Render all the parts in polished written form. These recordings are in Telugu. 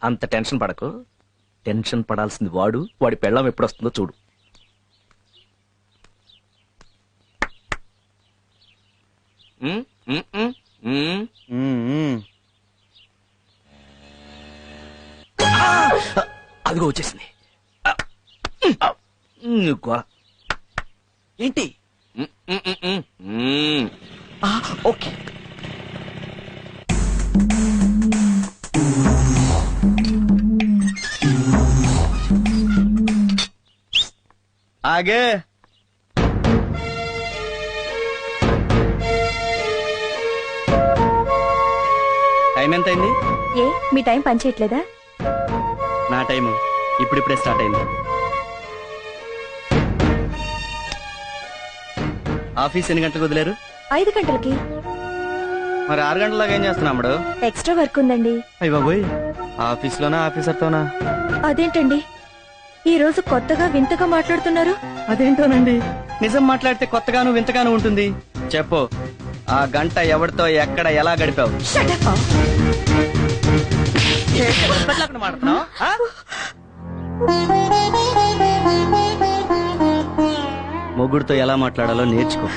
అంత టెన్షన్ పడకు. టెన్షన్ పడాల్సింది వాడు. వాడి పెళ్ళం ఎప్పుడు వస్తుందో చూడు. అదిగో వచ్చేసింది. ఏంటి? ఓకే. ఆగే. టైం ఎంత అయింది? ఏ మీ టైం పనిచేయట్లేదా? నా టైము ఇప్పుడిప్పుడే స్టార్ట్ అయింది. ఆఫీస్ ఎన్ని గంటలకు వదిలేరు? 5 గంటలకి. మరి 6 గంటలలాగా ఏం చేస్తున్నాడు? ఎక్స్ట్రా వర్క్ ఉందండి. అయ్య బాబోయ్, ఆఫీస్ లోనా ఆఫీసర్తోనా? అదేంటండి ఈ రోజు కొత్తగా వింతగా మాట్లాడుతున్నారు? అదేంటోనండి, నిజం మాట్లాడితే కొత్తగాను వింతగాను ఉంటుంది. చెప్పు, ఆ గంట ఎవరితో ఎక్కడ ఎలా గడిపావు? మొగుడుతో ఎలా మాట్లాడాలో నేర్చుకో.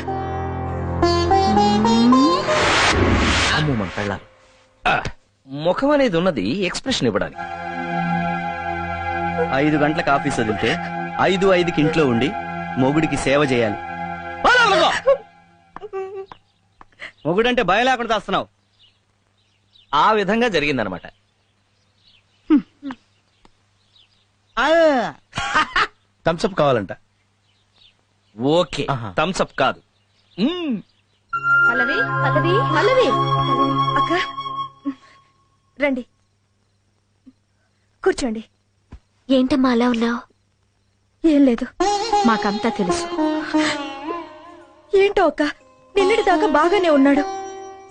అమ్మో మన పెళ్ళాలి. ముఖం అనేది ఉన్నది ఎక్స్ప్రెషన్ ఇవ్వడానికి. 5 గంటలకు ఆఫీస్ వదిలితే 5:05కి ఇంట్లో ఉండి మొగుడికి సేవ చేయాలి. మొగుడంటే భయం లేకుండా వస్తున్నావు. ఆ విధంగా జరిగిందనమాట. థమ్స్అప్ కావాలంట. ఓకే, థమ్స్అప్ కాదు. పల్లవి పల్లవి పల్లవి అక్క రండి, కూర్చోండి. ఏంటమ్మా అలా ఉన్నావు? ఏం లేదు, మాకంతా తెలుసు. ఏంటో అక్క, నిన్నటి దాకా బాగానే ఉన్నాడు,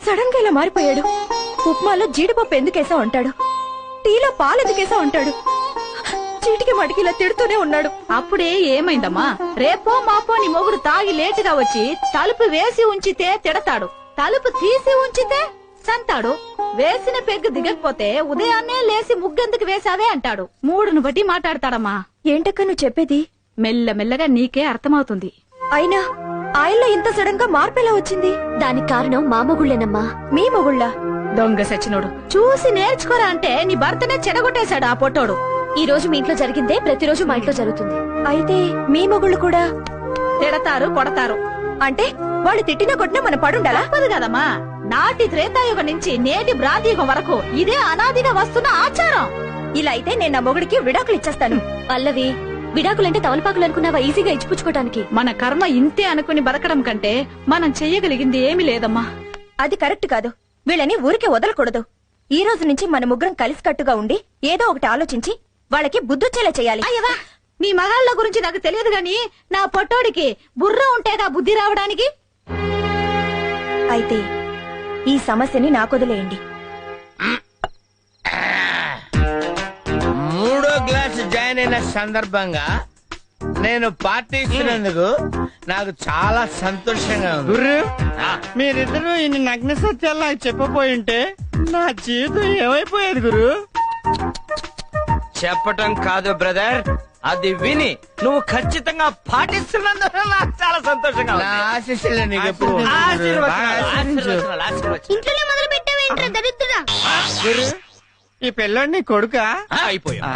సడన్ గా ఇలా మారిపోయాడు. ఉప్మాలో జీడిపప్పు ఎందుకేసా ఉంటాడు, టీలో పాలు ఎందుకేసా ఉంటాడు, చీటికి మడికి ఇలా తిడుతూనే ఉన్నాడు. అప్పుడే ఏమైందమ్మా? రేపో మాపో నీ మొగుడు తాగి లేటుగా వచ్చి తలుపు వేసి ఉంచితే తిడతాడు, తలుపు తీసి ఉంచితే సంతాడు. వేసిన పెగ్గు దిగకపోతే ఉదయాన్నే లేసి ముగ్గెందుకు వేసావే అంటాడు. మూడును బట్టి మాట్లాడతాడమ్మా. ఏంటక్క నువ్వు చెప్పేది? మెల్లమెల్లగా నీకే అర్థమవుతుంది. అయినా ఆయనలో ఇంత సడన్ గా మార్పు ఎలా వచ్చింది? దానికి కారణం మా మొగుళ్ళేనమ్మా. మీ మొగుళ్ళ? దొంగ సచ్చినోడు, చూసి నేర్చుకోరా అంటే నీ భర్తనే చెడగొట్టేశాడు ఆ పొట్టోడు. ఈ రోజు మీ ఇంట్లో జరిగిందే ప్రతిరోజు మా ఇంట్లో జరుగుతుంది. అయితే మీ మొగుళ్ళు కూడా తిడతారు, కొడతారు. అంటే వాళ్ళు తిట్టినా కొట్టినా మన పడుండాలా? తప్పదు కదమ్మా. నాటి త్రేతాయుగం నుంచి నేటి బ్రాంతియుగం వరకు ఇదే అనాదిగా వస్తున్న ఆచారం. ఇలా అయితే నేను నా మొగుడికి విడాకులు ఇచ్చేస్తాను. పల్లవి, విడాకులంటే తవలపాకులు అనుకున్నావా ఈజీగా ఇచ్చిపుచ్చుకోవడానికి? మన కర్మ ఇంతే అనుకుని బతకడం కంటే మనం చెయ్యగలిగింది ఏమీ లేదమ్మా. అది కరెక్ట్ కాదు. వీళ్ళని ఊరికే వదలకూడదు. ఈ రోజు నుంచి మన ముగ్గురం కలిసికట్టుగా ఉండి ఏదో ఒకటి ఆలోచించి వాళ్ళకి బుద్ధొచ్చేలా చెయ్యాలి. అయ్యవా, నీ మగాళ్ళ గురించి నాకు తెలియదు గాని నా పొట్టోడికి బుర్ర ఉంటేగా బుద్ధి రావడానికి. అయితే ఈ సమస్యని నాకొదిలేయండి. 3వ క్లాస్ జాయిన్ అయిన సందర్భంగా నేను పార్టీ ఇస్తున్నందుకు నాకు చాలా సంతోషంగా ఉంది. గుర్రు, మీరిద్దరూ ఇన్ని నగ్న సత్యాలు నాకు చెప్పబోయి ఉంటే నా జీవితం ఏమైపోయేది గురు? చెప్పటం కాదు బ్రదర్, అది విని నువ్వు ఖచ్చితంగా పాటిస్తున్నందుకు నాకు చాలా సంతోషంగా నా ఆశీస్సులు నీకు ఎప్పుడు ఇంట్లోనే మొదలు పెట్టావేంట్రా దరిద్రుడా? గురు, ఈ పిల్లోడు నీ కొడుకా? అయిపోయా.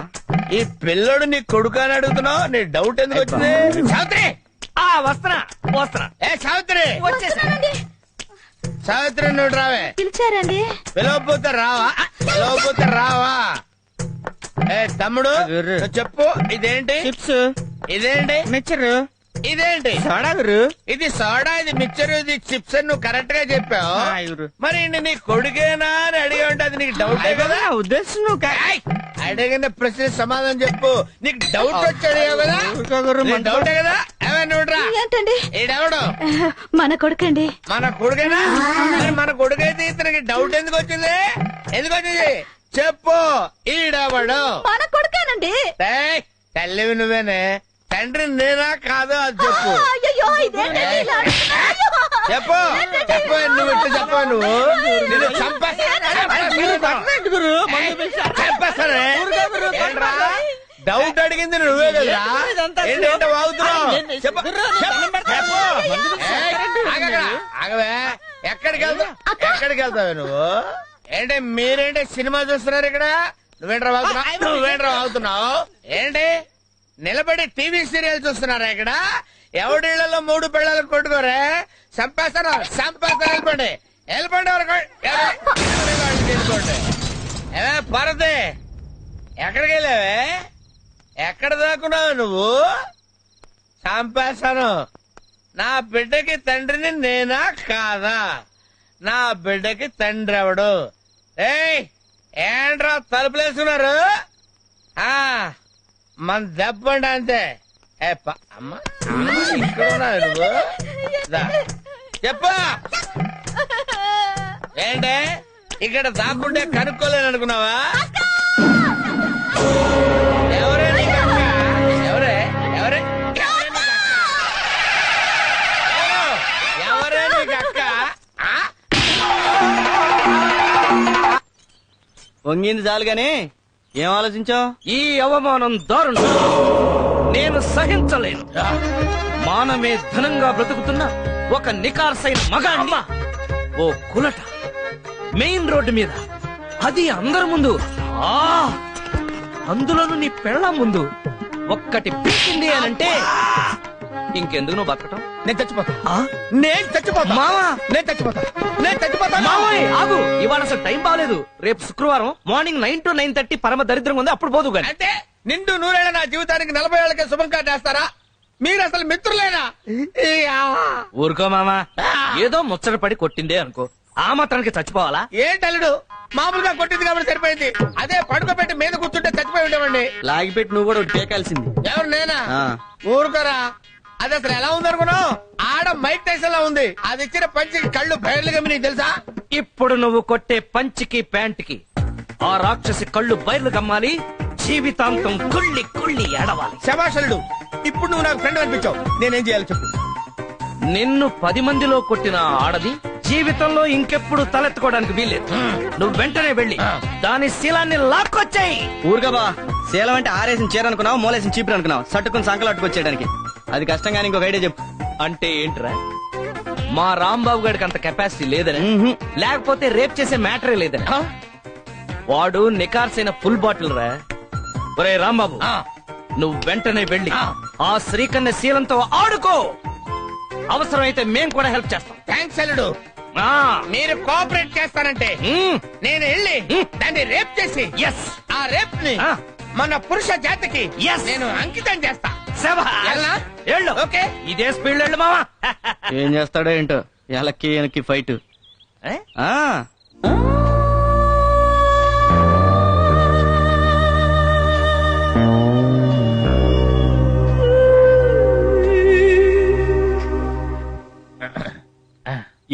ఈ పిల్లడు నీ కొడుకు అని అడుగుతున్నావు, నీ డౌట్ ఎందుకు వచ్చింది? సావిత్రి, వస్తున్నా వస్తున్నా. ఏ సావిత్రి, సావిత్రి నువ్వు రావే. పిలిచారండి? పిలవపోతే రావా? పిలవపోతే రావా? ఏ తమ్ముడు, నువ్వు చెప్పు, ఇదేంటి? చిప్స్. ఇదేంటి? మిక్చర్. ఇదేంటి? సోడా గురు. ఇది సోడా, ఇది మిక్చర్, ఇది చిప్స్ అని నువ్వు కరెక్ట్ గా చెప్పావు. మరి నీ కొడుకేనా అని అడిగి ఉంటే అది నీకు డౌట్ కదా? ఉద్దేశం నువ్వు అడిగిన ప్రశ్న సమాధానం చెప్పు. నీకు డౌట్ వచ్చి అడిగావు కదా? డౌటే కదా? ఏమన్నా ఏంటండి? ఈడెవడు? మన కొడుకండి. మన కొడుకేనా? మరి మన కొడుకైతే ఇతనికి డౌట్ ఎందుకు వచ్చింది? ఎందుకు వచ్చింది చెప్పు. ఈడెవడు? మన కొడుకేనండి. తల్లివి నువ్వేనే, తండ్రి నేనా కాదు అది చెప్పు. అయ్యో, ఇదేంటండి ఇలా అంటున్నారు? చెప్పు చెప్పు నువ్వు ఇట్లా చెప్పు నువ్వు నిన్ను చంపేస్తానే డౌట్ అడిగింది నువ్వే కదా ఏంటంటే వాగుతున్నావు చెప్పు ఆగవే ఎక్కడికి వెళ్తావే నువ్వు ఏంటి మీరేంటి సినిమా చూస్తున్నారు ఇక్కడ నువ్వేంట్రా వాగుతున్నావు ఏంటి నిలబడి టీవీ సీరియల్ చూస్తున్నారా ఇక్కడ ఎవడిళ్లలో 3 పిల్లలు కొట్టుకోరే చంపేస్తాను వెళ్ళిపోండి వెళ్ళిపోండి పరదే ఎక్కడికి వెళ్ళావే ఎక్కడ దాక్కున్నావు నువ్వు చంపేస్తాను నా బిడ్డకి తండ్రిని నేనా కాదా నా బిడ్డకి తండ్రి ఎవడు ఏయ్ ఏంట్రా తలుపులేసుకున్నారు మన దెబ్బండి అంతే అమ్మా ఇక్కడ ఉన్నావు నువ్వు చెప్పు ఏంటే ఇక్కడ దాక్కుంటే కనుక్కోలేను అనుకున్నావా ఎవరే నీకు అక్క ఎవరే నీకు అక్క వంగింది చాలు గాని ఏం ఆలోచించావు? ఈ అవమానం దారుణం, నేను సహించలేను. మానమే ధనంగా బ్రతుకుతున్న ఒక నికార్సైన మగాణ్ణి ఓ కులట మెయిన్ రోడ్డు మీద, అది అందరి ముందు, అందులోనూ నీ పెళ్ళ ముందు ఒక్కటి పీకింది అనంటే ఇంకెందుకు నువ్వు బతకటం? నేను చచ్చిపోతా మావా, నేను చచ్చిపోతా మావయ్య ఆగు, ఇవాళ అసలు టైం బాగలేదు. రేపు శుక్రవారం మార్నింగ్ 9 to 9:30 పరమ దరిద్రంగా ఉంది, అప్పుడు పోదు గాని. అంటే నిండు 100 ఏళ్ల నా జీవితానికి 40 ఏళ్ళకే శుభం కార్డు వేస్తారా? మీరు అసలు మిత్రులేనా? ఊరుకో మామా, ఏదో ముచ్చట పడి కొట్టిందే అనుకో, ఆ మాత్రానికి చచ్చిపోవాలా? ఏంటల్లుడు మామూలుగా కొట్టింది కాబట్టి సరిపోయింది, అదే పడుకోబెట్టి మీద కూర్చుంటే చచ్చిపోయి ఉండేవండి. లాగిపెట్టి నువ్వు కూడా టేకాల్సింది. ఎవరు నేనా? ఊరుకోరా, అది అసలు ఎలా ఉందనుకున్నావు? ఆడ మైక్ టైసన్ లా ఉంది. అది ఇచ్చిన పంచికి కళ్ళు బయర్లు గమ్మి తెలుసా? ఇప్పుడు నువ్వు కొట్టే పంచికి ప్యాంట్కి ఆ రాక్షసి కళ్ళు బయర్లు గమ్మాలి, జీవితాంతం కుళ్ళి కుళ్ళి ఏడవాలి. శభాషలుడు, ఇప్పుడు నువ్వు నాకు ఫ్రెండ్ అనిపించావు, నేనేం చేయాలి చెప్పు? నిన్ను 10 మందిలో కొట్టిన ఆడది జీవితంలో ఇంకెప్పుడు తలెత్తుకోవడానికి వీల్లేదు. నువ్వు వెంటనే వెళ్ళి దాని శీలాన్ని లాక్కొచ్చాయి. ఊరుగా బా, శీలం అంటే ఆరేసిన చీర అనుకున్నావు, మూలేసిన చీపురు అనుకున్నావు, సట్టుకుని సంకలు అట్టుకొచ్చేయడానికి. అది కష్టంగానే ఇంకొక ఐడియా చెప్పు. అంటే ఏంట్రా, మా రాంబాబు గారికి అంత కెపాసిటీ లేదని, లేకపోతే రేప్ చేసే మ్యాటరే లేదని? వాడు నికార్సైన ఫుల్ బాటిల్ రా. ఒరే రాంబాబు, నువ్వు వెంటనే వెళ్ళి ఆ శ్రీకన్య శీలంతో ఆడుకో. అవసరమైతే మేం కూడా హెల్ప్ చేస్తాం. థ్యాంక్స్ అల్లుడు, మీరు కోఆపరేట్ చేస్తానంటే నేను వెళ్ళి దాన్ని రేప్ చేసి ఆ రేప్ ని మన పురుష జాతికి నేను అంకితం చేస్తా. ఓకే, ఇదే స్పీడ్ వెళ్ళు మావా. ఏం చేస్తాడో ఏంటో, ఎలక్కి వెనక్కి ఫైట్.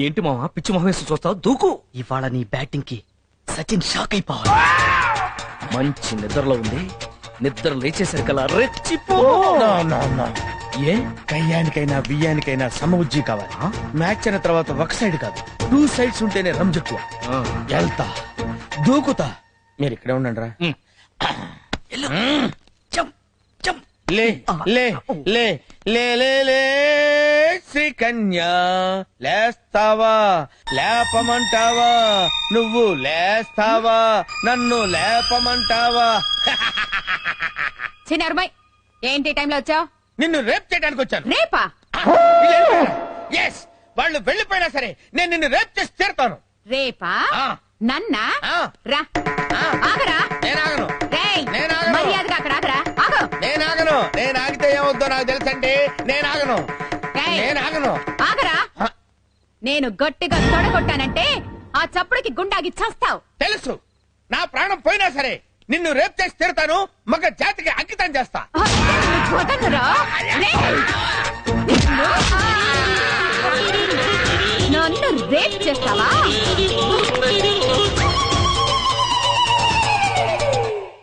ఏంటి మావా పిచ్చి మొహం వేసి చూస్తావు? దూకు. ఇవాళ నీ బ్యాటింగ్ కి సచిన్ షాక్ అయిపోవాలి. మంచి నిద్రలో ఉంది, నిద్ర లేచేసరికల్లా రెచ్చిపో. ఏ కయ్యానికైనా బియ్యానికైనా సమఉజ్జి కావాలి. మ్యాచ్ అయిన తర్వాత ఒక సైడ్ కాదు, 2 సైడ్స్ ఉంటేనే రంజక్కువ. వెళ్తా, దూకుతా, మీరు ఇక్కడే ఉండండి రా. లే లే లే లే లే లే శ్రీకన్యా, లేస్తావా లేపమంటావా? నువ్వు లేస్తావా నన్ను లేపమంటావా? చిన్నరుమై, ఏంటి టైంలో వచ్చావు? నిన్ను రేప్ చేయడానికి వచ్చాను. రేపా? ఎస్, వాళ్ళు వెళ్ళిపోయినా సరే నేను నిన్ను రేప్ చేసి తీరుతాను. రేపా? నన్నా? రా, ఆగరా. నేనాగను, నేనాగను, మర్యాదగా అక్కడ ఆగరా. ఆగు. నేనాగను, నేను ఆగితే ఏమవుద్దో నాకు తెలుసండి. నేనాగను, నేనాగను. ఆగరా. నేను గట్టిగా తొడగొట్టానంటే ఆ చప్పుడుకి గుండాగి చస్తావు. తెలుసు, నా ప్రాణం పోయినా సరే నిన్ను రేప్ చేసి తీరుతాను. మగ జాతికి అంకితం చేస్తా. వదలరా. నన్ను రేప్ చేస్తావా?